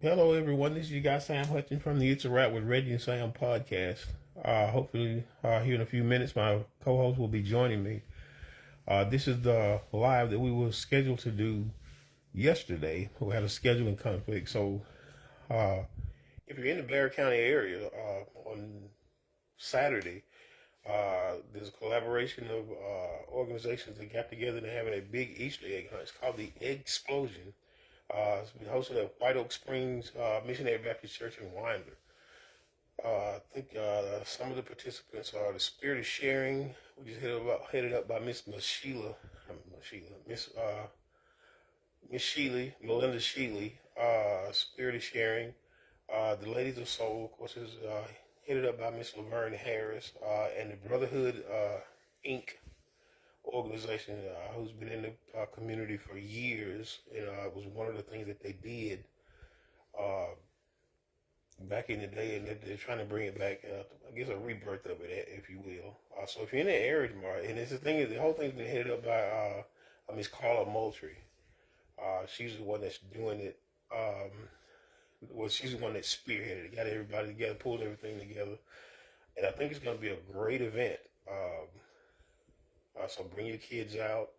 Hello, everyone. This is you guys, Sam Hutchins from the It's a Wrap with Reggie and Sam podcast. Hopefully, here in a few minutes, my co-host will be joining me. This is the live that we were scheduled to do yesterday. We had a scheduling conflict. So, uh, if you're in the Blair County area on Saturday, there's a collaboration of organizations that got together and they're having a big Easter egg hunt. It's called the Egg Explosion. It's been hosted at White Oak Springs Missionary Baptist Church in Winder. I think some of the participants are the Spirit of Sharing, which is headed up by Miss Miss Sheely, Melinda Sheely. Spirit of Sharing. The Ladies of Soul, of course, is headed up by Miss Laverne Harris, and the Brotherhood Inc. organization, who's been in the community for years, and it was one of the things that they did uh, back in the day, and they're trying to bring it back. I guess a rebirth of it, if you will. So if you're in that area tomorrow, and it's the thing is, the whole thing's been headed up by Miss Carla Moultrie. She's the one that's doing it. Well, she's the one that spearheaded it, got everybody together, pulled everything together, and I think it's going to be a great event. So bring your kids out.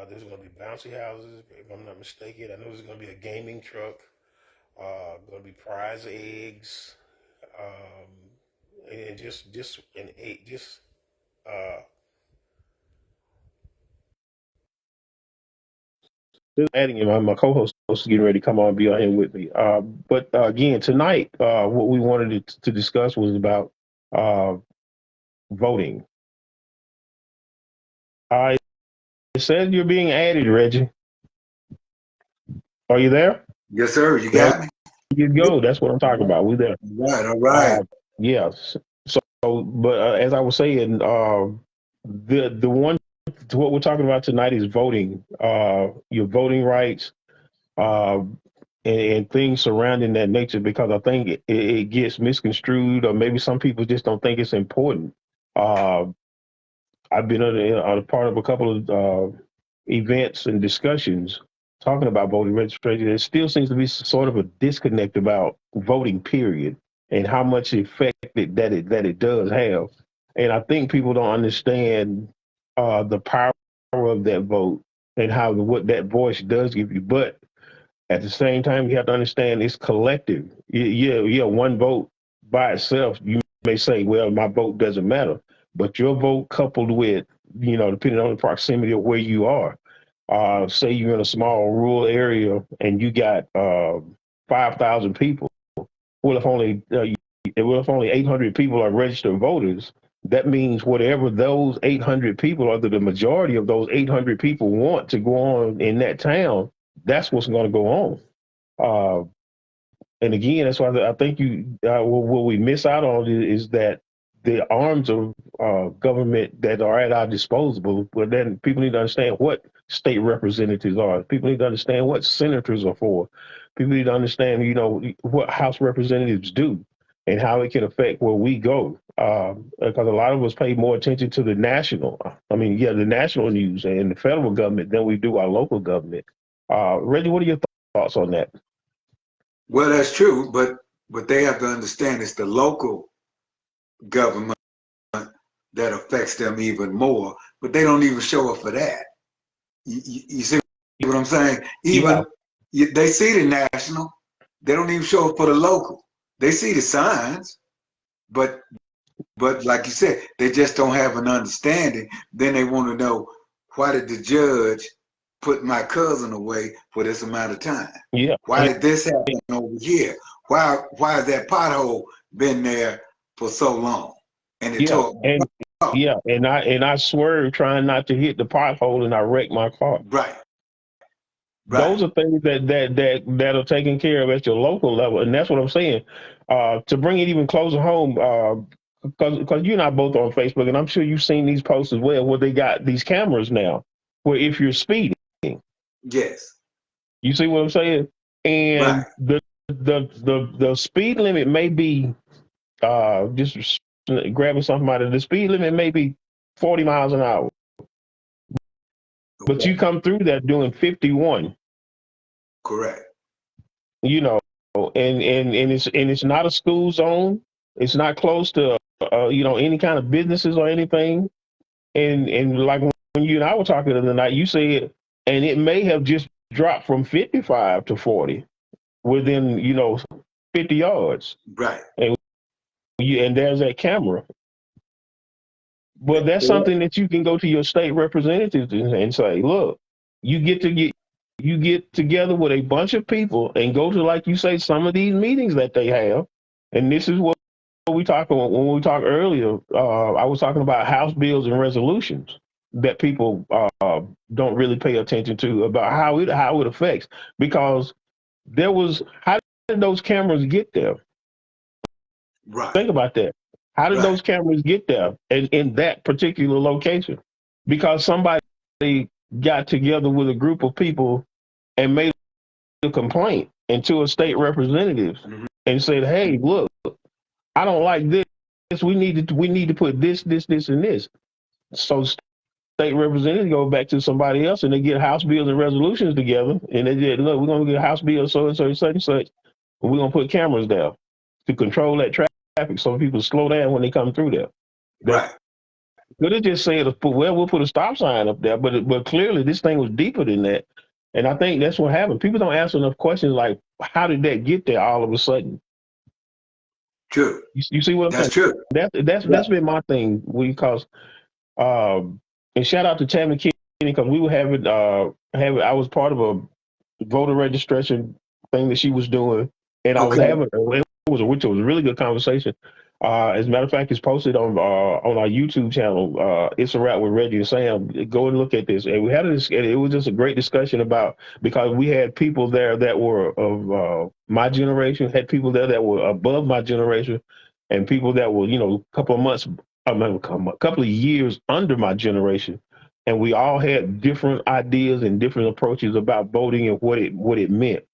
There's going to be bouncy houses, if I'm not mistaken. I know there's going to be a gaming truck. Going to be prize eggs, and just an egg, uh, just adding in my co-host is getting ready to come on and be on here with me. But again, tonight, what we wanted to discuss was about uh, voting. It says you're being added, Reggie. Are you there? Yes, sir. You There got me. you go. That's what I'm talking about. We're there. All right. All right. Uh, yes. So, but as I was saying, the one what we're talking about tonight is voting. Your voting rights, uh, and things surrounding that nature. Because I think it gets misconstrued, or maybe some people just don't think it's important. Uh, I've been a part of a couple of events and discussions talking about voting registration. There still seems to be sort of a disconnect about voting, period, and how much effect that it does have. And I think people don't understand the power of that vote and how what that voice does give you. But at the same time, you have to understand it's collective. Yeah, one vote by itself, you may say, well, my vote doesn't matter. But your vote coupled with, depending on the proximity of where you are, say you're in a small rural area and you got 5,000 people. Well, if only 800 people are registered voters, that means whatever those 800 people, or the majority of those 800 people want to go on in that town, that's what's going to go on. Uh, and again, that's why I think what we miss out on is that the arms of government that are at our disposal. But then people need to understand what state representatives are. People need to understand what senators are for. People need to understand, what House representatives do and how it can affect where we go. Because a lot of us pay more attention to the the national news and the federal government than we do our local government. Reggie, what are your thoughts on that? Well, that's true, but they have to understand it's the local government that affects them even more. But they don't even show up for that. You see what I'm saying? Yeah, Even they see the national, they don't even show up for the local. They see the signs, but like you said, they just don't have an understanding. Then they want to know, why did the judge put my cousin away for this amount of time? yeah, Why did this happen over here? Why has that pothole been there for so long? And it yeah, tore and up. yeah, and I swerve trying not to hit the pothole, and I wreck my car. Right, right. Those are things that are taken care of at your local level, and that's what I'm saying. To bring it even closer home, because you and I both on Facebook, and I'm sure you've seen these posts as well, where they got these cameras now, where if you're speeding, Yes, you see what I'm saying, and right. the speed limit may be just grabbing something out of the speed limit may be 40 miles an hour, but you Okay, come through that doing 51, correct. you know. and it's not a school zone. It's not close to any kind of businesses or anything. And like when you and I were talking the other night, you said, and it may have just dropped from 55 to 40 within 50 yards, Right. and there's that camera. But that's Yeah. something that you can go to your state representatives and say, look, you get to get you get together with a bunch of people and go to, like you say, some of these meetings that they have. And this is what we talked about when we talked earlier. I was talking about House bills and resolutions that people don't really pay attention to about how it affects, because how did those cameras get there? Right. Think about that. How did Right. those cameras get there in that particular location? Because somebody got together with a group of people and made a complaint into a state representative Mm-hmm. and said, "Hey, look, I don't like this. We need to put this, and this." So state representatives go back to somebody else and they get House bills and resolutions together, and they said, "Look, we're gonna get a House bill so and so and such and such. And we're gonna put cameras there to control that traffic so people slow down when they come through there." They Right. could have just said, "Well, we'll put a stop sign up there," but clearly this thing was deeper than that. And I think that's what happened. People don't ask enough questions like, "How did that get there all of a sudden?" True. You see what I'm That's saying? true. That's Right. been my thing. Because and shout out to Tammy Kinney, because we were having I was part of a voter registration thing that she was doing, and I was Okay. having which was a really good conversation. As a matter of fact, it's posted on our YouTube channel. It's a wrap with Reggie and Sam. Go and look at this. And we had this. And it was just a great discussion about, because we had people there that were of my generation, had people there that were above my generation, and people that were a couple of months, I mean, a couple of years under my generation, and we all had different ideas and different approaches about voting and what it meant.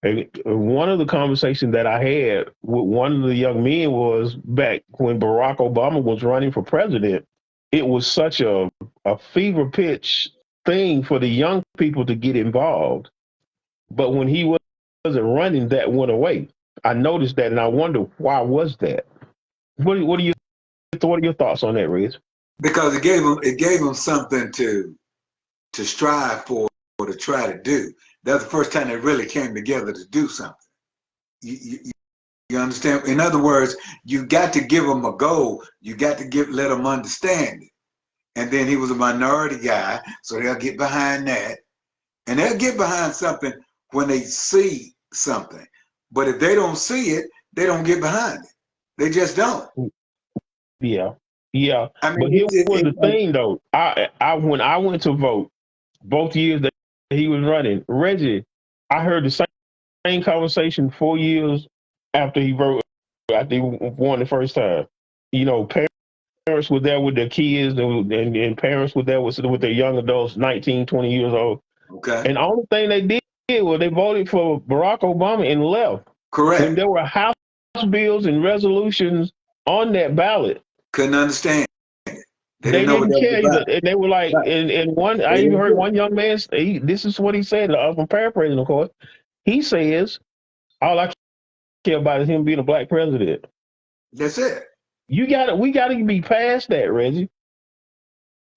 And one of the conversations that I had with one of the young men was back when Barack Obama was running for president. It was such a fever pitch thing for the young people to get involved. But when he wasn't running, that went away. I noticed that, and I wonder why was that. What are your thoughts on that, Riz? Because it gave them something to strive for or to try to do. That's the first time they really came together to do something. You understand? In other words, you got to give them a goal. You got to let them understand it. And then he was a minority guy, so they'll get behind that. And they'll get behind something when they see something. But if they don't see it, they don't get behind it. They just don't. Yeah, yeah. I mean, But here was the thing, though. I when I went to vote both years that he was running, Reggie, I heard the same conversation 4 years after he voted, after he won the first time. Parents were there with their kids, and parents were there with their young adults, 19, 20 years old. okay. And the only thing they did was they voted for Barack Obama and left. When Correct. there were House bills and resolutions on that ballot, Couldn't understand. They they didn't know what didn't that was care about. either. And they were like, Right. and one, They I even didn't heard care. one young man say, this is what he said. I'm paraphrasing, of course. He says, all I care about is him being a black president. That's it. We got to be past that, Reggie.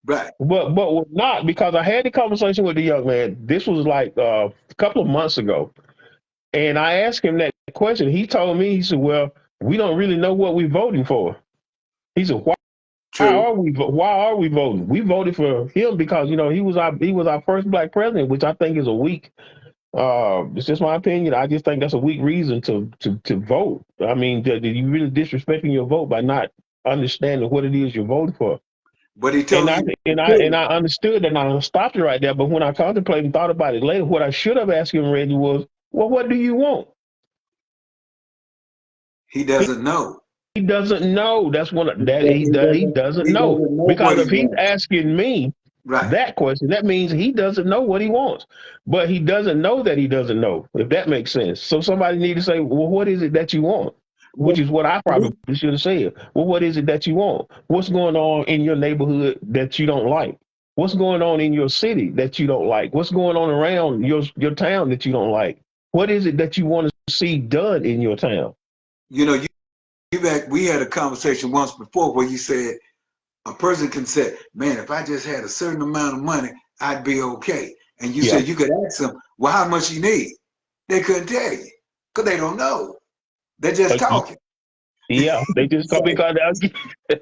Right. But we're not, because I had the conversation with the young man. This was like a couple of months ago, and I asked him that question. He told me, he said, "Well, we don't really know what we're voting for." He said, True. Why are we voting? We voted for him because he was our first black president, which I think is a weak. It's just my opinion. I just think that's a weak reason to vote. I mean, you really disrespecting your vote by not understanding what it is you're voting for. But he And told I you and I and too. I understood that, and I stopped it right there. But when I contemplated and thought about it later, what I should have asked him, Reggie, was, "Well, what do you want?" He He, doesn't know. he doesn't know. That's what that he doesn't He know. doesn't know Because what he if he's wants. asking me Right. that question, that means he doesn't know what he wants. But he doesn't know that he doesn't know, if that makes sense. So somebody need to say, "Well, what is it that you want?" Which Well, is what I probably he- should have said. "Well, what is it that you want? What's going on in your neighborhood that you don't like? What's going on in your city that you don't like? What's going on around your town that you don't like? What is it that you want to see done in your town. You know, we had a conversation once before where you said a person can say, man, if I just had a certain amount of money, I'd be okay. And you Yeah. said you could ask them, well, how much you need? They couldn't tell you because they don't know. They're just talking. Yeah, they just So, come because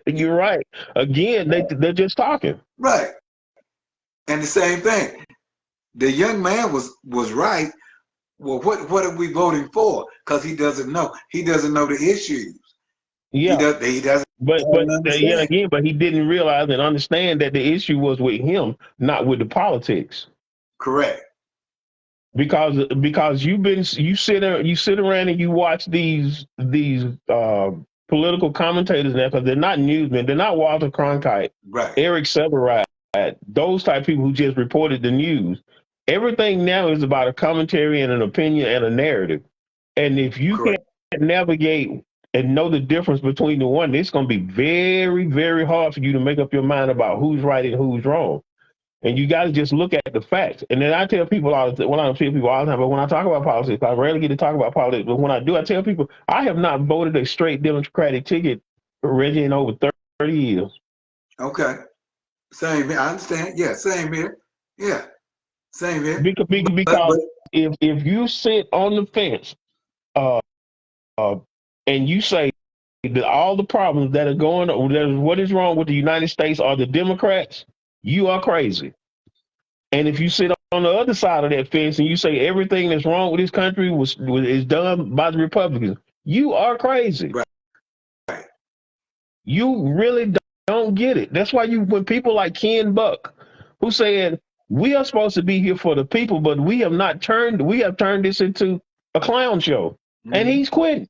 you're right. Again, they're just talking. right. And the same thing. The young man was right. Well, what are we voting for? Because he doesn't know. He doesn't know the issues. Yeah, He doesn't but yet understand. again, but he didn't realize and understand that the issue was with him, not with the politics. Correct. Because you sit around and you watch these political commentators now, because they're not newsmen, they're not Walter Cronkite, Right. Eric Sevarat, those type of people who just reported the news. Everything now is about a commentary and an opinion and a narrative. And if you can't Correct. navigate and know the difference between the one, it's going to be very, very hard for you to make up your mind about who's right and who's wrong. And you got to just look at the facts. And then I tell people all the time, but when I talk about politics, I rarely get to talk about politics. But when I do, I tell people I have not voted a straight Democratic ticket, Reggie, in over 30 years. Okay. Same here. I understand. Yeah. Same here. Yeah. Same here. But Because if you sit on the fence uh, uh, and you say that all the problems that are going on, what is wrong with the United States are the Democrats, you are crazy. And if you sit on the other side of that fence and you say everything that's wrong with this country is done by the Republicans, you are crazy. right. You really don't get it. That's why when people like Ken Buck, who said we are supposed to be here for the people, but we have turned this into a clown show, and Mm-hmm. he's quitting.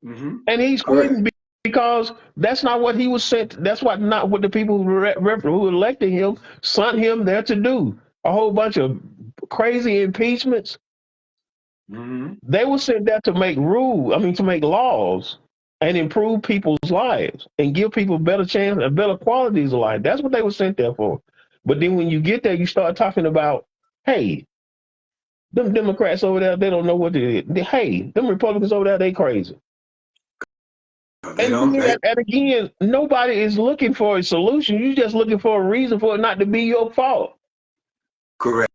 Mm-hmm. And he's Correct. quitting because that's not what he was sent. That's not what the people who elected him sent him there to do. A whole bunch of crazy impeachments. Mm-hmm. They were sent there to to make laws and improve people's lives and give people better chance and better qualities of life. That's what they were sent there for. But then when you get there, you start talking about, hey, them Democrats over there, they don't know what to do. Hey, them Republicans over there, they crazy. They And don't. then, and again, nobody is looking for a solution. You're just looking for a reason for it not to be your fault. Correct.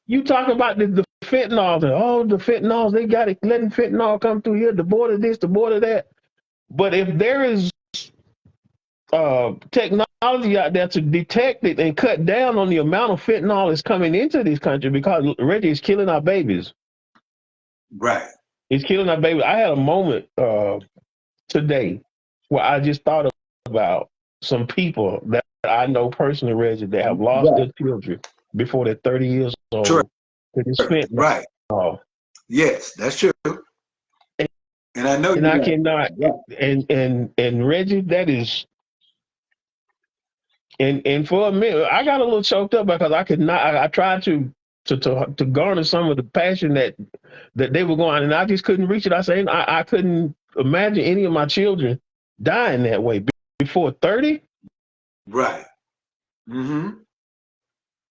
You talk about the fentanyl, the fentanyls, they got it, letting fentanyl come through here, the border this, the border that. But if there is technology out there to detect it and cut down on the amount of fentanyl that's coming into this country, because Reggie is killing our babies. Right. It's killing our babies. I had a moment today where I just thought about some people that I know personally, Reggie, that have lost Right. their children before they're 30 years True. old to this fentanyl. Right. Yes, that's true. And I know And you I right. cannot, Right. and Reggie, that is, and for a minute, I got a little choked up because I could not. I tried to garner some of the passion that they were going, and I just couldn't reach it. I say I couldn't imagine any of my children dying that way before 30. Right. Mm-hmm.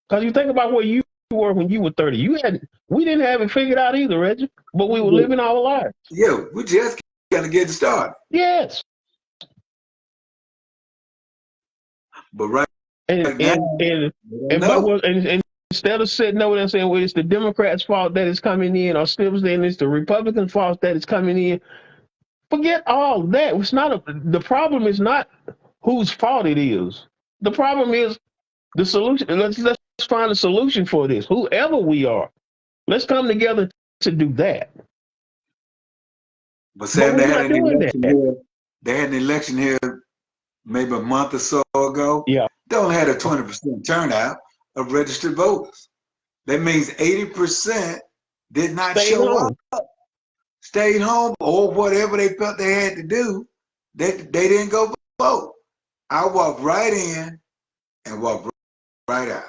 Because you think about where you were when you were 30. We didn't have it figured out either, Reggie, but we were living our lives. Yeah, we just gotta get started. Yes. But right And now, and instead of sitting over there and saying, well, it's the Democrats' fault that it's coming in, or still saying it's the Republicans' fault that it's coming in, forget all that. The problem is not whose fault it is. The problem is the solution. Let's find a solution for this. Whoever we are, let's come together to do that. but But Sam, we're not doing that. they had an election here maybe a month or so ago. Yeah. They only had a 20% turnout of registered voters. That means 80% did not Stay show home. up, stayed home, or whatever they felt they had to do. They didn't go vote. I walked right in and walked right out.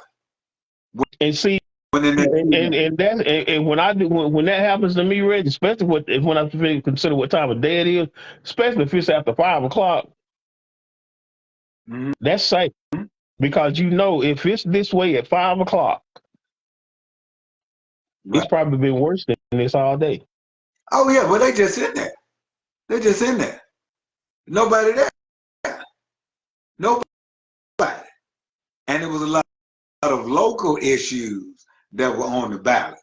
And see, When the next and when that happens to me, Reggie, especially when I consider what time of day it is, especially if it's after 5 o'clock, mm-hmm. that's safe, because you know if it's this way at 5 o'clock, it's Right. probably been worse this all day. Oh yeah, well they just in there. They're just in there. Nobody there. Nobody. And there was a lot of local issues that were on the ballot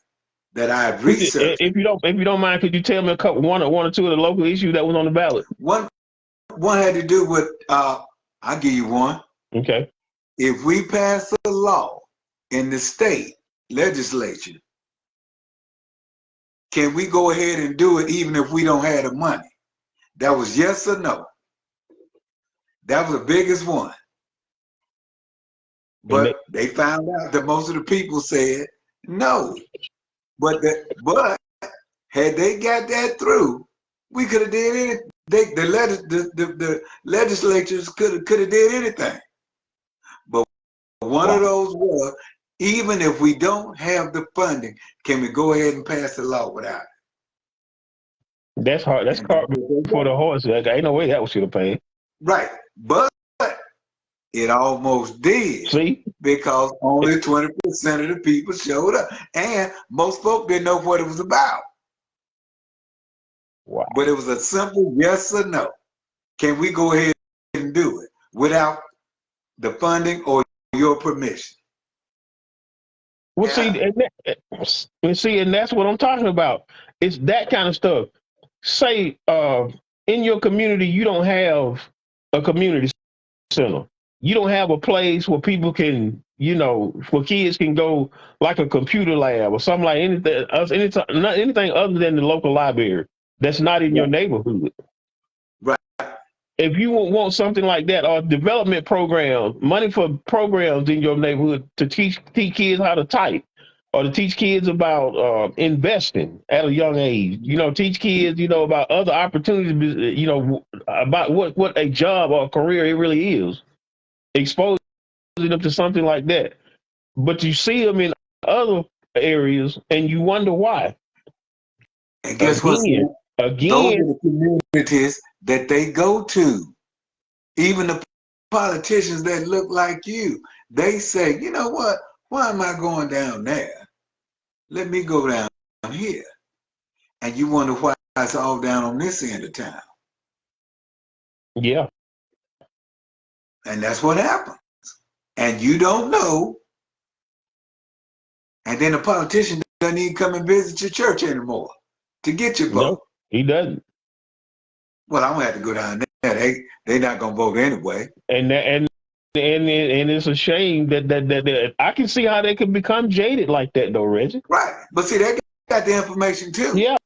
that I've researched. If you don't mind, could you tell me one or two of the local issues that was on the ballot? One had to do with I'll give you one. Okay. If we pass a law in the state legislature, can we go ahead and do it even if we don't have the money? That was yes or no. That was the biggest one. But they found out that most of the people said no. But had they got that through, we could have did it. The legislatures could have did anything. But one of those was, even if we don't have the funding, can we go ahead and pass the law without it? That's hard. That's cart before the horse. Like, ain't no way that was should have paid. Right. But it almost did. See? Because only 20% of the people showed up. And most folk didn't know what it was about. Wow. But it was a simple yes or no. Can we go ahead and do it without the funding or your permission? Well, yeah. And that's what I'm talking about. It's that kind of stuff. Say, in your community, you don't have a community center. You don't have a place where people can, where kids can go, like a computer lab or something like anything other than the local library that's not in your neighborhood. Right. If you want something like that, or development program, money for programs in your neighborhood to teach kids how to type, or to teach kids about investing at a young age, teach kids, about other opportunities, about what a job or a career it really is, exposing them to something like that. But you see them in other areas and you wonder why. And guess what? Those are the communities that they go to. Even the politicians that look like you, they say, you know what? Why am I going down there? Let me go down here. And you wonder why it's all down on this end of town. Yeah. And that's what happens. And you don't know. And then the politician doesn't even come and visit your church anymore to get your vote. No, he doesn't. Well, I'm gonna have to go down there. They're not gonna vote anyway. And it's a shame that I can see how they could become jaded like that, though, Reggie. Right, but see, they got the information too. Yeah,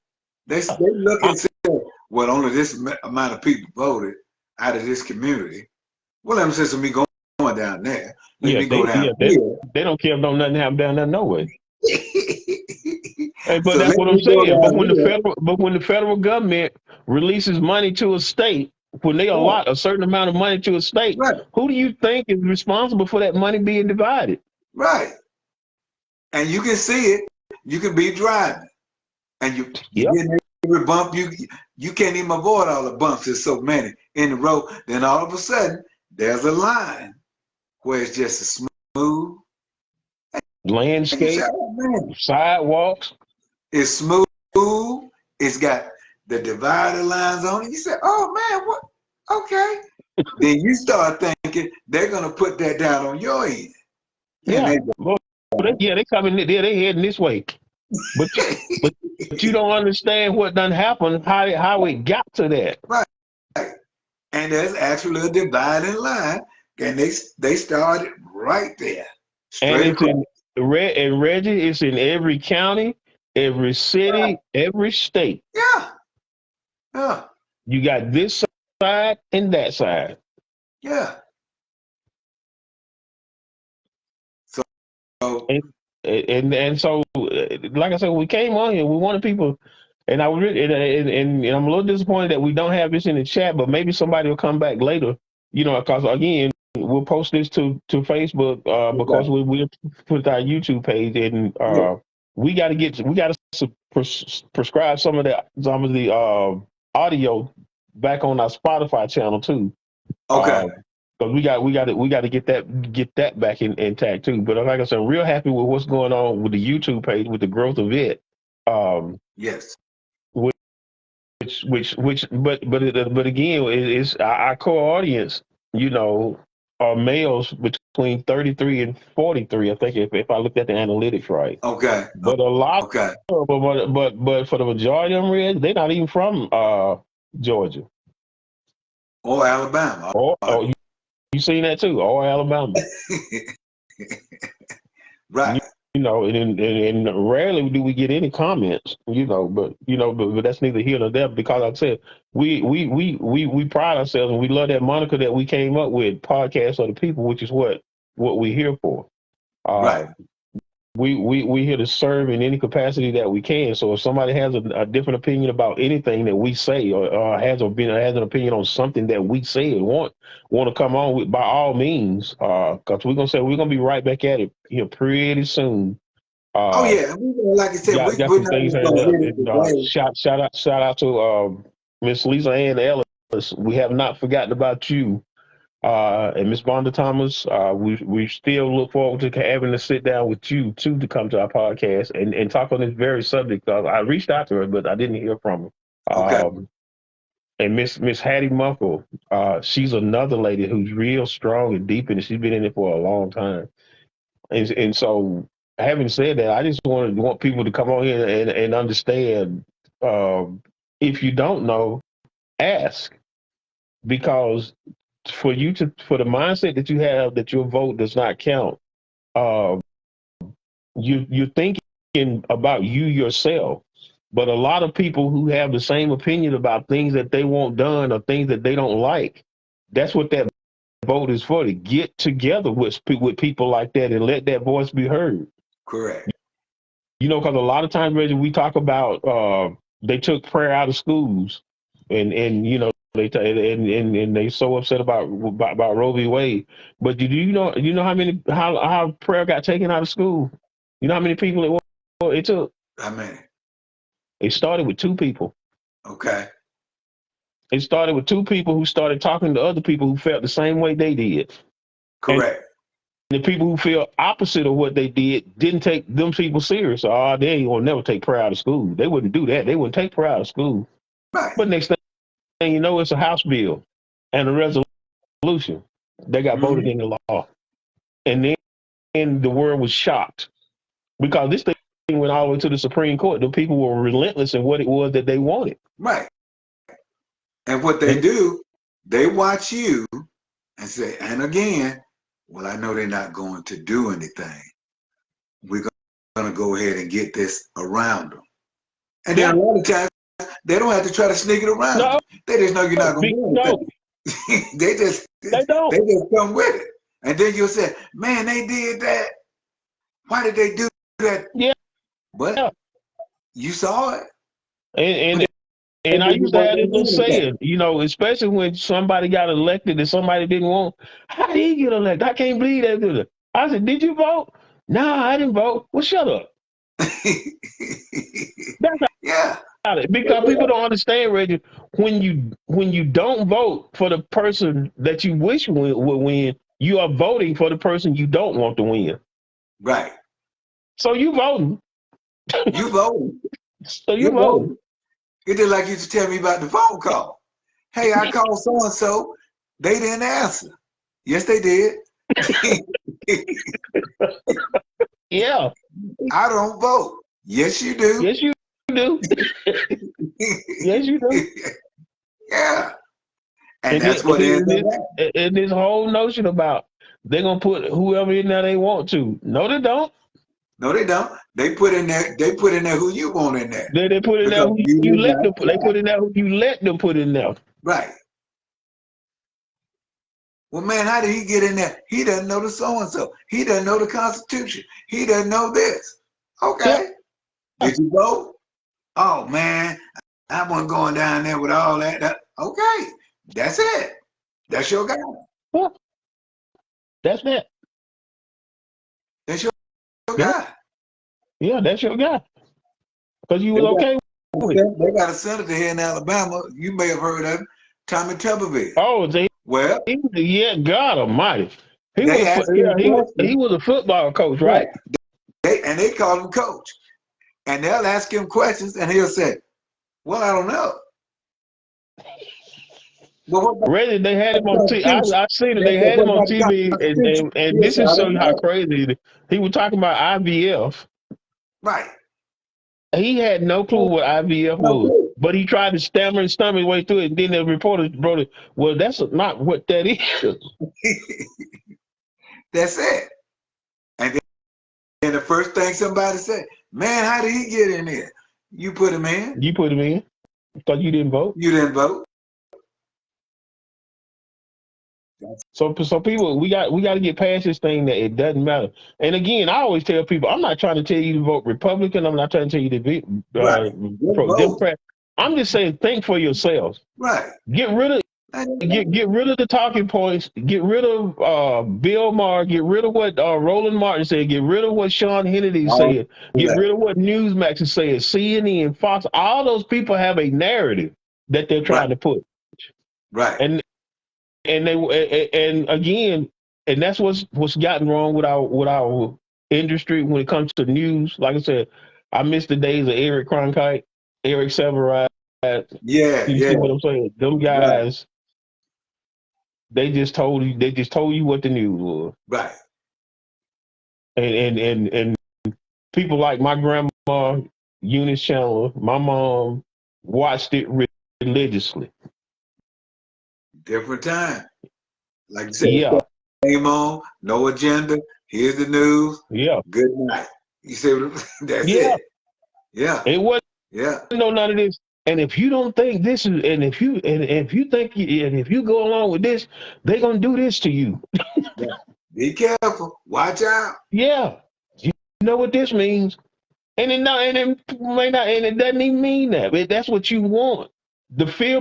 they look and say, well, only this amount of people voted out of this community. Well, I'm saying me going down there. Let me go down here. They don't care if nothing happen down there no way. But so that's what I'm saying. But when the federal government releases money to a state, when they allot a certain amount of money to a state, who do you think is responsible for that money being divided? Right. And you can see it. You can be driving, and you get every bump. You can't even avoid all the bumps. There's so many in the road. Then all of a sudden, there's a line where it's just a smooth landscape, sidewalks. It's smooth. It's got the divider lines on it. You say, "Oh man, what? Okay." Then you start thinking they're gonna put that down on your end. Yeah, they coming. They heading this way, but you don't understand what done happened. How it got to that. Right. And there's actually a dividing line, and they started right there. And it's in Reggie, it's in every county, every city, every state. Yeah. Yeah. You got this side and that side. Yeah. So and so, like I said, we came on here. We wanted people, and I was really, and I'm a little disappointed that we don't have this in the chat. But maybe somebody will come back later. Because again, we'll post this to Facebook because we put our YouTube page, and we got to prescribe some of the audio back on our Spotify channel too. Okay. Because we got to get that back intact too. But like I said, I'm real happy with what's going on with the YouTube page, with the growth of it. Yes. But again, it's our core audience, you know, are males between 33 and 43. I think if I looked at the analytics right, Okay. but a lot, Okay. but for the majority of them, Reds, they're not even from Georgia Or Alabama. or you seen that too, or Alabama. Right. You know, and rarely do we get any comments, you know, but that's neither here nor there because like I said, we pride ourselves and we love that moniker that we came up with, podcast of the people, which is what we're here for. Right. Uh, we here to serve in any capacity that we can. So if somebody has a different opinion about anything that we say, or has an opinion on something that we say and want to come on with, by all means, because we're gonna be right back at it here pretty soon. Oh Uh, yeah. Like I said, got we're some not things. just gonna hit it today. Shout out to Miss Lisa Ann Ellis. We have not forgotten about you. And Miss Vonda Thomas, we still look forward to having to sit down with you too to come to our podcast and talk on this very subject. I reached out to her, but I didn't hear from her. Okay. And Miss Hattie Muffle, she's another lady who's real strong and deep, and she's been in it for a long time. And so, having said that, I just want people to come on here and understand. Um, if you don't know, ask, because for the mindset that you have that your vote does not count, uh, you're thinking about you yourself. But a lot of people who have the same opinion about things that they want done or things that they don't like, that's what that vote is for, to get together with people like that and let that voice be heard. Correct. You know, because a lot of times, Reggie, we talk about they took prayer out of schools, and you know and they so upset about Roe v. Wade. But you know how prayer got taken out of school? You know how many people it took? I mean, It started with two people. okay. It started with two people who started talking to other people who felt the same way they did, and Correct. the people who feel opposite of what they did didn't take them people serious. Oh, they ain't gonna never take prayer out of school. They wouldn't do that. They wouldn't take prayer out of school. Right. But next thing you know, it's a House bill and a resolution that got voted Mm-hmm. into law. And then the world was shocked because this thing went all the way to the Supreme Court. The people were relentless in what it was that they wanted. Right. And what they And do, they watch you and say, and again, well, I know they're not going to do anything. We're going to go ahead and get this around them. And then yeah, a lot of times, they don't have to try to sneak it around no, you. They just know you're not going to do no, anything. they just don't. come with it. And then you'll say, man, they did that. Why did they do that? Yeah, But you saw it. and But and they I just used to weren't have this going to little do anything. saying, you know, especially when somebody got elected and somebody didn't want. How did he get elected? I can't believe that. I said, did you vote? No, I didn't vote. Well, shut up. That's Yeah. how it, because people don't understand, Reggie. When you don't vote for the person that you wish would win, you are voting for the person you don't want to win. Right. So you voting. You voted. So you You voting. voted. It did like you used to tell me about the phone call. Hey, I called so and so. They didn't answer. Yes, they did. Yeah. I don't vote. Yes, you do. Yes, you do. Yes, you do. Yeah. And And that's what ends up happening. this whole notion about they're gonna put whoever in there they want to. No, they don't. No, they don't. They put in there. They put in there who you want in there They put in there because who you you would let not them put. They try. put in there who you let them put in there. Right. Well, man, how did he get in there? He doesn't know the so and so. He doesn't know the Constitution. He doesn't know this. Yeah. Okay. Did you vote? Oh man, I wasn't going down there with all that. Okay, that's it. That's your guy. Yeah. That's that. That's your Yeah. guy. Yeah. That's your guy. Because you They was got, okay with it. they got a senator here in Alabama. You may have heard of him, Tommy Tuberville. Oh, Well, yeah. God Almighty. He was they asked him yeah. He questions. was a football coach, Right. right? They called him coach. and they'll ask him questions, and he'll say, "Well, I don't know." Well, what about Really, they had the him on TV. Constitution? I seen it. They They said, had "What him on about the TV, Constitution?" and He'll this say, is "I show don't you how know." crazy he was talking about IVF. Right. He had no clue what IVF No was, clue. but he tried to stammer and stumble his way through it. And then the reporter wrote it. Well, that's not what that is. That's it. And then the first thing somebody said, "Man, how did he get in there?" You put him in. You put him in because you didn't vote. You didn't vote. So people, we got to get past this thing that it doesn't matter. And again, I always tell people, I'm not trying to tell you to vote Republican. I'm not trying to tell you to be Right. Good pro vote. Democrat. I'm just saying, think for yourselves. Right. Get rid of get rid of the talking points. Get rid of Bill Maher. Get rid of what Roland Martin said. Get rid of what Sean Hannity All said. Get that. rid of what Newsmax is saying. CNN, Fox. All those people have a narrative that they're Right. trying to put. Right. And and again, and that's what's gotten wrong with our industry when it comes to news. Like I said, I miss the days of Eric Cronkite, Eric Sevarat. Yeah. You Yeah. see what I'm saying? Them Right. guys, they just told you what the news was, Right. and people like my grandma, Eunice Chandler, my mom watched it religiously. Different time. Like you said, Yeah, came on, no agenda. Here's the news. yeah, Good night. You see what that's yeah. it. Yeah. It wasn't Yeah. no none of this. And if you don't think this is, and if you think, and if you go along with this, they're gonna do this to you. Yeah. Be careful. Watch out. Yeah, you know what this means, and it may not, and it doesn't even mean that. But that's what you want. The fear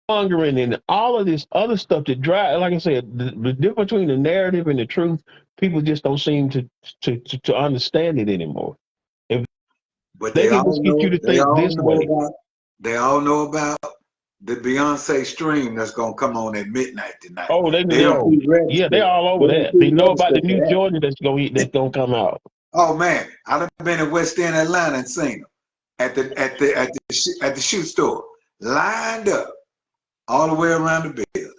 mongering and all of this other stuff that drive. Like I said, the difference between the narrative and the truth, people just don't seem to understand it anymore. If But they can just get you to think this way, they all know about the Beyonce stream that's gonna come on at midnight tonight. oh, they They don't know. Yeah, they pre-registered. all They over don't that. They know about the pre-register for new that. Georgia that's gonna come out. Oh man, I've been in West End, Atlanta, and seen them at the shoe store, lined up all the way around the building,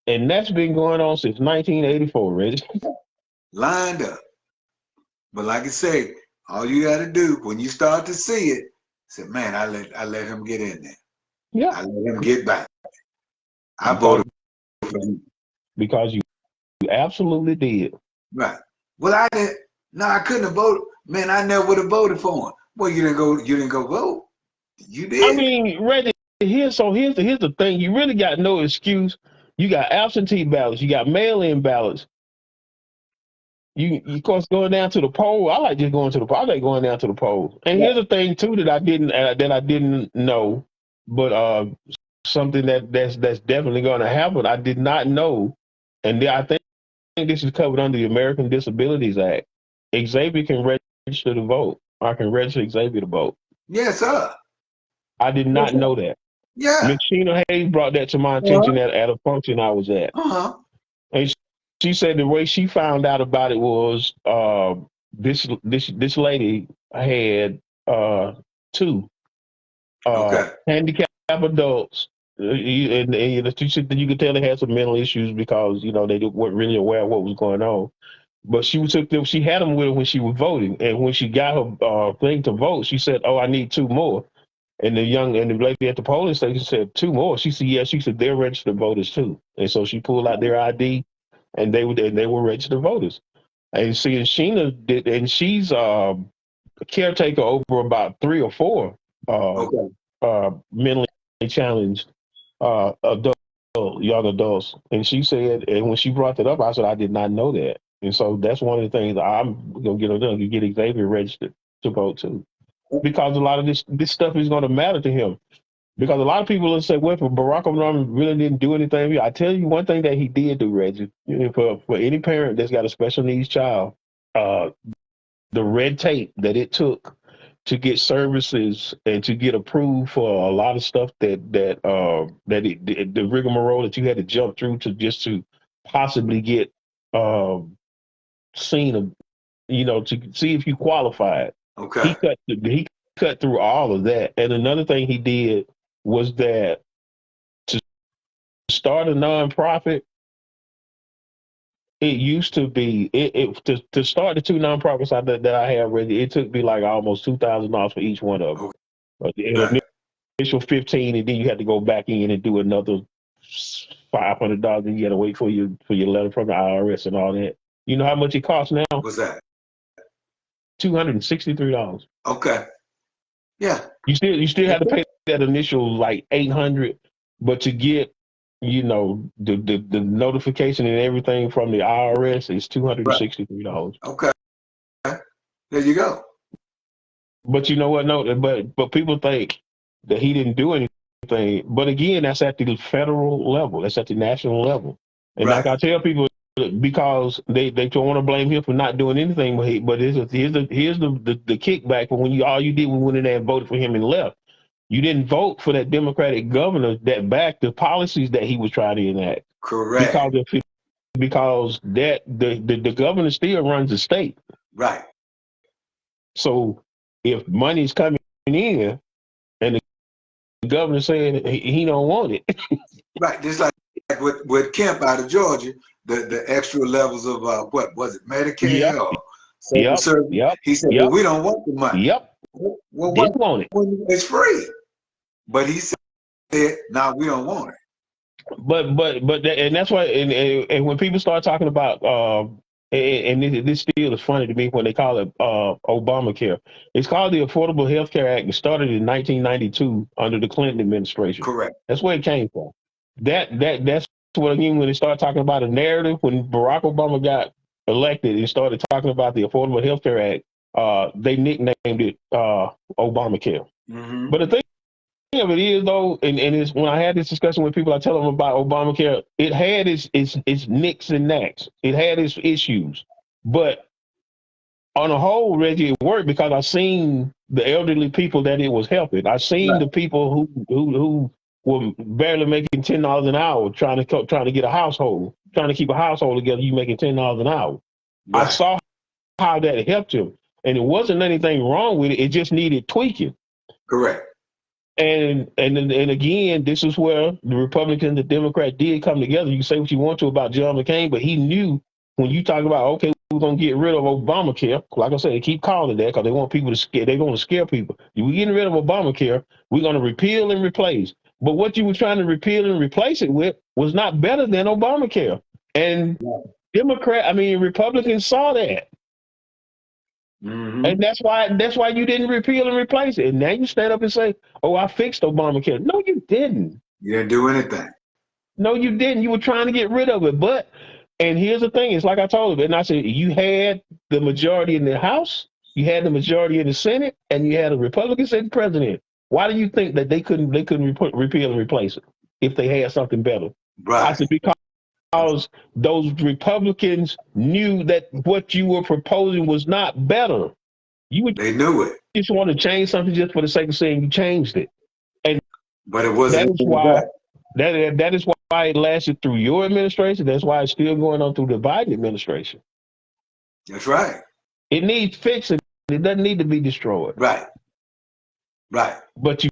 And that's been going on since 1984, Reggie. lined up. But like I say, all you got to do when you start to see it, say, "Man, I let him get in there. Yeah, I let him get back. I because voted for him." because you absolutely did. Right. Well, I didn't. No, I couldn't have voted. Man, I never would have voted for him. Well, you didn't go. You didn't go vote. You I did. mean, Reggie, here's the thing. You really got no excuse. You got absentee ballots. You got mail-in ballots. You of course going down to the poll. I like just going to the poll. I like going down to the poll. And here's Right. the thing too that I didn't know, but something that's definitely going to happen. I did not know, and I think this is covered under the American Disabilities Act. Xavier can register to vote. I can register Xavier to vote. Yes, sir. I did Yes, not sir. know that. Yeah. Miss Sheena Hayes brought that to my attention Uh-huh. at a function I was at. Uh-huh. And she said the way she found out about it was this lady had two Okay. handicapped adults. And she said that you could tell they had some mental issues because they weren't really aware of what was going on. But she took them. She had them with her when she was voting, and when she got her thing to vote, she said, "Oh, I need two more." And the lady at the polling station said, "Two more." She said, "Yeah." She said, "They're registered voters too." And so she pulled out their ID, and they were registered voters. And see, and Sheena did, and she's a caretaker over about three or four uh, Okay. mentally challenged young adults. And she said, and when she brought that up, I said, "I did not know that." And so that's one of the things I'm gonna get done. You get Xavier registered to vote too, because a lot of this stuff is going to matter to him. Because a lot of people will say, "Well, if Barack Obama really didn't do anything," I tell you one thing that he did do, Reggie. For any parent that's got a special needs child, uh, the red tape that it took to get services and to get approved for a lot of stuff the rigmarole that you had to jump through to possibly get seen, to see if you qualified. Okay. He cut through all of that. And another thing he did was that to start a nonprofit, it used to be to start the two nonprofits that I have ready. It took me like almost $2,000 for each one of them. Okay. An initial 15, and then you had to go back in and do another $500, and you had to wait for your letter from the IRS and all that. You know how much it costs now? What's that? $263. Okay. Yeah. You still have to pay that initial like 800, but to get the notification and everything from the IRS is Right. $263. Okay. There you go. But you know what? No, but people think that he didn't do anything. But again, that's at the federal level. That's at the national level. And like Right. I tell people, because they don't want to blame him for not doing anything, but here's the kickback for when all you did was went in there and voted for him and left. You didn't vote for that Democratic governor that backed the policies that he was trying to enact. Correct. Because the governor still runs the state. Right. So if money's coming in and the governor saying he don't want it. Right. Just like with Kemp out of Georgia, the extra levels of what was it, Yep, Medicare or Social yep, Service? yep, He said, "Well, yep, we don't want the money." yep. Well, what? Didn't want it. It's free. But he said, "No, we don't want it." And that's why and when people start talking about this still is funny to me when they call it Obamacare. It's called the Affordable Health Care Act. It started in 1992 under the Clinton administration. Correct. That's where it came from. That's what again when they start talking about a narrative when Barack Obama got elected and started talking about the Affordable Health Care Act. They nicknamed it Obamacare. Mm-hmm. But the thing of it is though, and it's when I had this discussion with people, I tell them about Obamacare. It had its nicks and knacks. It had its issues, but on the whole, Reggie, it worked because I seen the elderly people that it was helping. I seen Right. the people who were barely making $10 an hour trying to get a household, trying to keep a household together. You making $10 an hour. I Right. saw how that helped him, and it wasn't anything wrong with it. It just needed tweaking. Correct. And again, this is where the Republican and the Democrat did come together. You can say what you want to about John McCain, but he knew when you talk about, okay, we're gonna get rid of Obamacare. Like I said, they keep calling it that because they want people to scare. They're gonna scare people. We're getting rid of Obamacare. We're gonna repeal and replace. But what you were trying to repeal and replace it with was not better than Obamacare. And Republicans saw that. Mm-hmm. And that's why you didn't repeal and replace it. And now you stand up and say, "Oh, I fixed Obamacare." No, you didn't. You didn't do anything. No, you didn't. You were trying to get rid of it. And here's the thing: it's like I told you, and I said you had the majority in the House, you had the majority in the Senate, and you had a Republican sitting president. Why do you think that they couldn't repeal and replace it if they had something better? I Right. said because those Republicans knew that what you were proposing was not better. You would They knew it, just want to change something just for the sake of saying you changed it. And but it that wasn't is any why better. that is why it lasted through your administration. That's why it's still going on through the Biden administration. That's right. It needs fixing. It doesn't need to be destroyed. Right. Right. But you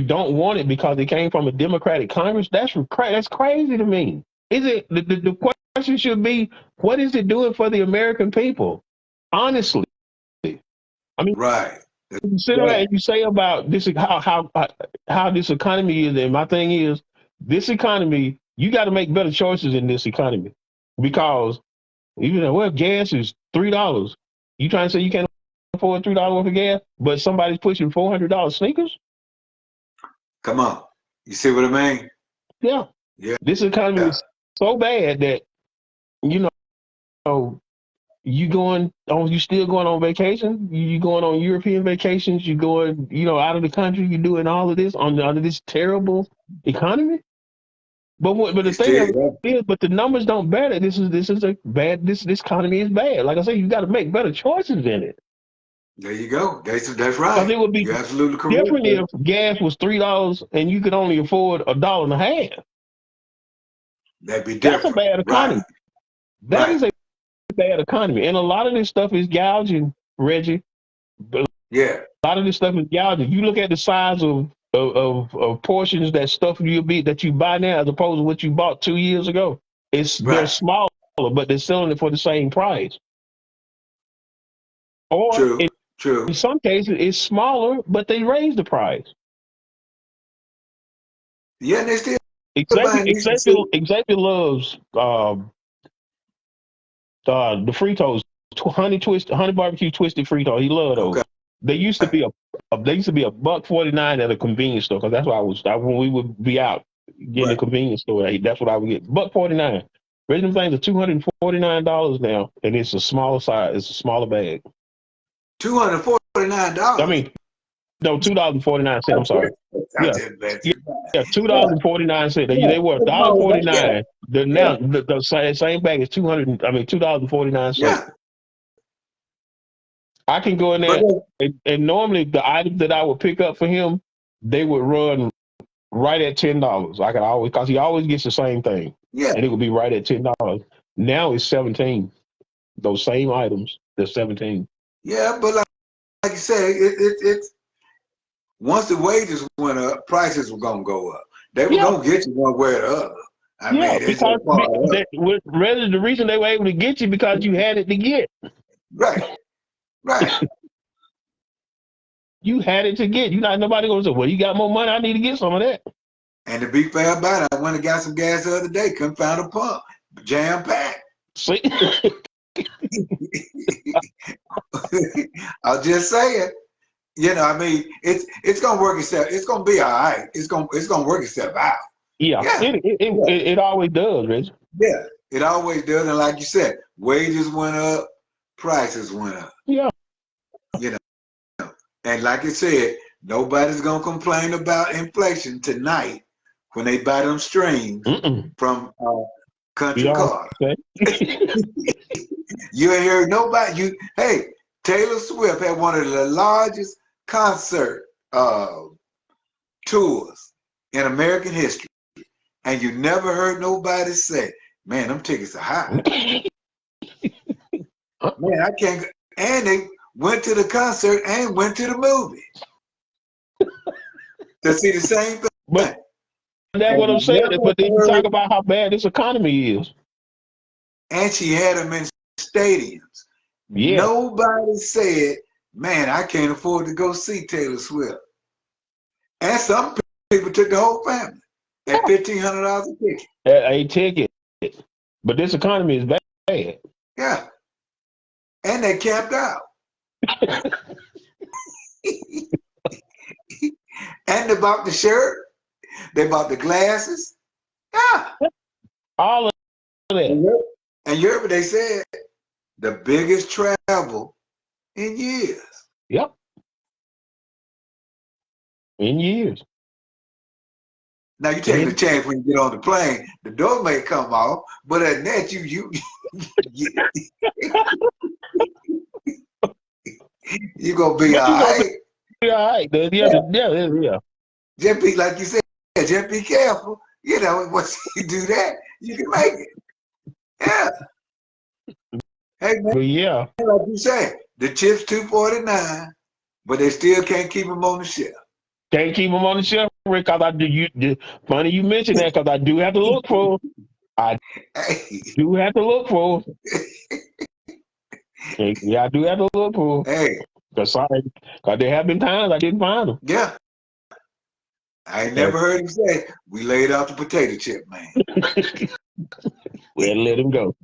don't want it because it came from a Democratic Congress. That's crazy to me. Is it the question should be what is it doing for the American people? Honestly. I mean, Right. you sit around Right. and you say about this how this economy is, and my thing is this economy. You got to make better choices in this economy because even though gas is $3. You trying to say you can't afford $3 worth of gas, but somebody's pushing $400 sneakers? Come on. You see what I mean? Yeah, Yeah. this economy Yeah. is so bad that you know you still going on vacation, you going on European vacations, you going out of the country, you doing all of this under this terrible economy. But the You thing of still, it is, but the numbers don't bear it. This is a bad this economy is bad. Like I say, you got to make better choices in it. there you go. That's Because right. it would be You're absolutely correct. different if gas was $3 and you could only afford $1.50. That'd be That's a different. bad Right. economy. That Right. is a bad economy, and a lot of this stuff is gouging, Reggie. But Yeah. a lot of this stuff is gouging. You look at the size of portions that stuff that you buy now as opposed to what you bought 2 years ago. They're Right. smaller, but they're selling it for the same price. Or True. in True. some cases, it's smaller, but they raise the price. Yeah, and they still Xavier, buying these. Xavier, Xavier loves the Fritos, honey barbecue twisted Frito. He loved Okay. those. They used to be a $1.49 at a convenience store because that's why when we would be out getting Right. the convenience store. That's what I would get. $1.49. Original things are $249 now, and it's a smaller size. It's a smaller bag. I $249. mean, no, $2.49. I'm sorry. I Yeah, just bet yeah, you. yeah, Yeah. $2.49. Yeah. They were Yeah. $1.49. The Yeah. now the same bag is 200. I mean, $2.49. Yeah. I can go in But there and normally the items that I would pick up for him, they would run right at $10. I could always because he always gets the same thing, yeah. and it would be right at $10. Now it's 17. Those same items, they're 17. Yeah. But like you said, it's once the wages went up, prices were gonna go up. They were Yeah, gonna get you one way or the other. I yeah, mean, it's because just part of it. rather the reason they were able to get you because you had it to get. Right. Right. You had it to get. You not nobody gonna say, well, you got more money. I need to get some of that. And to be fair about it, I went and got some gas the other day. Couldn't find a pump. Jam packed. See, I'll just say it. I mean, it's gonna work itself. It's gonna be all right. It's gonna work itself out. yeah, Yeah, yeah, it always does, Rich. yeah. It always does. And like you said, wages went up, prices went up. Yeah. You know, and like I said, nobody's gonna complain about inflation tonight when they buy them streams Mm-mm. from You Country know Carter. what I'm saying? You ain't heard nobody. Hey, Taylor Swift had one of the largest concert tours in American history, and you never heard nobody say, "Man, them tickets are high." Man, I can't. And they went to the concert and went to the movie to see the same But thing. that's And what I'm you saying. never But then you talk heard. about how bad this economy is. And she had them in stadiums. Yeah. Nobody said, "Man, I can't afford to go see Taylor Swift." And some people took the whole family at $1,500 a ticket. A ticket. But this economy is bad. Yeah, and they camped out. And they bought the shirt. They bought the glasses. Yeah. All of that. And you heard what they said? The biggest travel in years. Yep. In years. Now you're taking a And chance when you get on the plane. The door may come off, but at that you gonna be but all you gonna right. be all right. Yeah. Yeah. Just be like you said. Just be careful. Once you do that, you can make it. Yeah. Hey man, But yeah. like you said, the chips $2.49, but they still can't keep them on the shelf. Can't keep them on the shelf, Rick, because funny you mentioned that because I do have to look for 'em. I Hey, do have to look for 'em. Yeah, I do have to look for 'em. hey, Because there have been times I didn't find them. yeah. I ain't Yeah. never heard him say, "We laid off the potato chip, man." Well, let him go.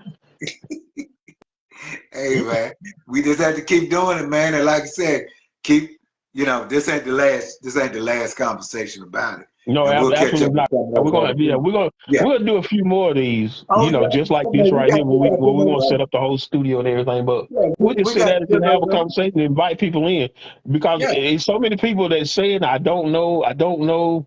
Hey man, we just have to keep doing it, man. And like I said, keep this ain't the last conversation about it. No, And we'll catch up absolutely with not. something We're else gonna other yeah, thing. Yeah. we're gonna do a few more of these, Oh yeah. just like Oh, this man, right here, we got where we more want to right. set up the whole studio and everything. But Yeah, we can we sit got down and just have a to conversation and invite people in because yeah. it's so many people that saying I don't know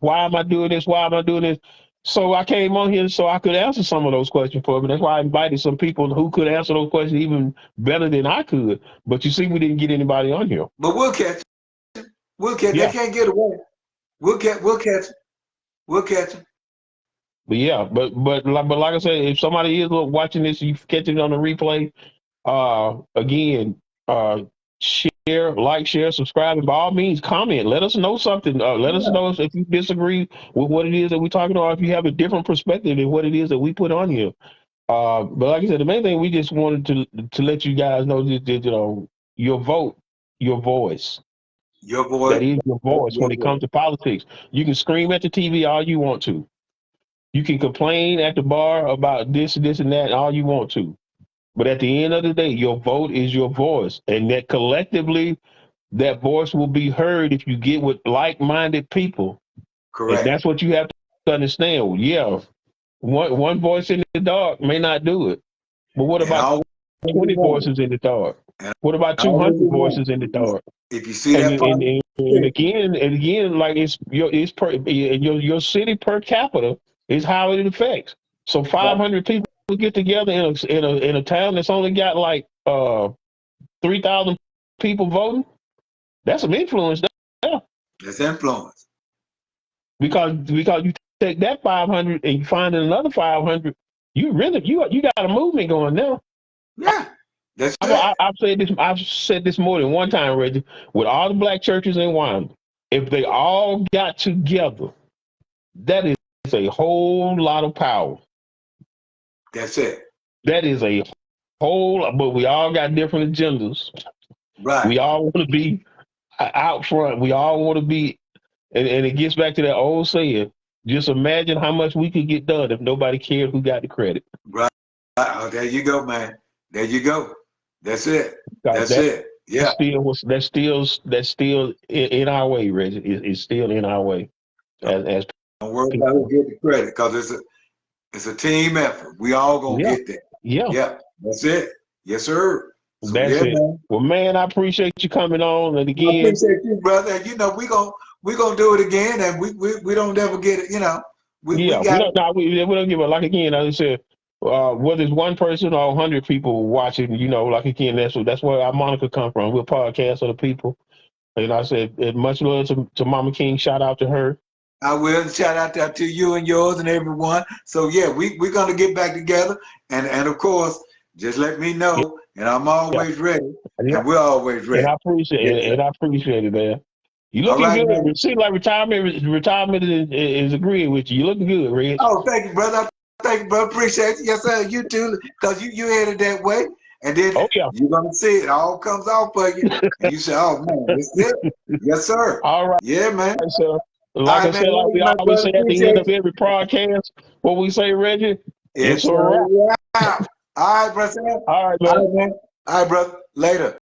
why am I doing this, why am I doing this. So I came on here so I could answer some of those questions for me. That's why I invited some people who could answer those questions even better than I could. But you see, we didn't get anybody on here. But we'll catch. We'll catch. They Yeah. can't get away. We'll catch. We'll catch them. But yeah, but like I said, if somebody is watching this, you catch it on the replay. Again, uh, share, like, share, subscribe, and by all means, comment. Let us know something. Let us Yeah. know if you disagree with what it is that we're talking about, or if you have a different perspective than what it is that we put on here. But like I said, the main thing we just wanted to let you guys know that, your vote, your voice. Your voice, That is your voice when your it comes voice. to politics. You can scream at the TV all you want to. You can complain at the bar about this, this, and that all you want to. But at the end of the day, your vote is your voice, and that collectively, that voice will be heard if you get with like-minded people, and Correct. that's what you have to understand. Yeah, one voice in the dark may not do it, but what And about always 20 remember, voices in the dark? and What about always 200 remember, voices in the dark? if you see And that and, positive, and, and again and again, like it's per your city per capita is how it affects. So right, 500 people get together in a town that's only got like 3,000 people voting. That's some influence there, that's influence. because you take that 500 and you find another 500. You got a movement going now. Yeah, that's it. I've said this more than one time, Reggie. With all the black churches in Wyoming, if they all got together, that is a whole lot of power. That's it. That is a whole. But we all got different agendas. Right, We all want to be out front. We all want to be, and it gets back to that old saying. Just imagine how much we could get done if nobody cared who got the credit. right. Oh, there you go, man. There you go. That's it. Because That's it. Yeah. that's still in our way, Reggie. It's still in our way as Don't worry about who people. get the credit because it's a team effort. We all gonna Yeah, get there. yeah, Yeah, that's it. Yes, sir. So that's yeah, it. man. Well, man, I appreciate you coming on. And I again, appreciate you, brother. And we gonna do it again, and we don't ever get it. We yeah, we got don't, nah, we don't give a, like, again, as I said, whether it's one person or 100 people watching, like, again, that's where our moniker come from. We're a podcast of the people. And I said, much love to Mama King. Shout out to her. I will shout out to you and yours and everyone. So yeah, we're gonna get back together, and of course, just let me Yeah, know, and I'm always ready, yeah. and we're always And ready. I appreciate Yes, it. sir. And I appreciate it, man. You All looking right, good. man. It seems like retirement is agreeing with you. You looking good, Reg. Oh, thank you, brother. Thank you, brother. Appreciate you. Yes, sir. You too, because you headed that way, and then Oh yeah. you're gonna see it all comes off for you, and you say, "Oh man, this is it." Yes, sir. All right, Yeah, man. so All like I right, man. said, like Love we you, my always brother. say at the end Appreciate of you. every podcast, what we say, Reggie, it's It's a a wrap. wrap. All right, brother. All right, All man. right, man. All right, brother. Later.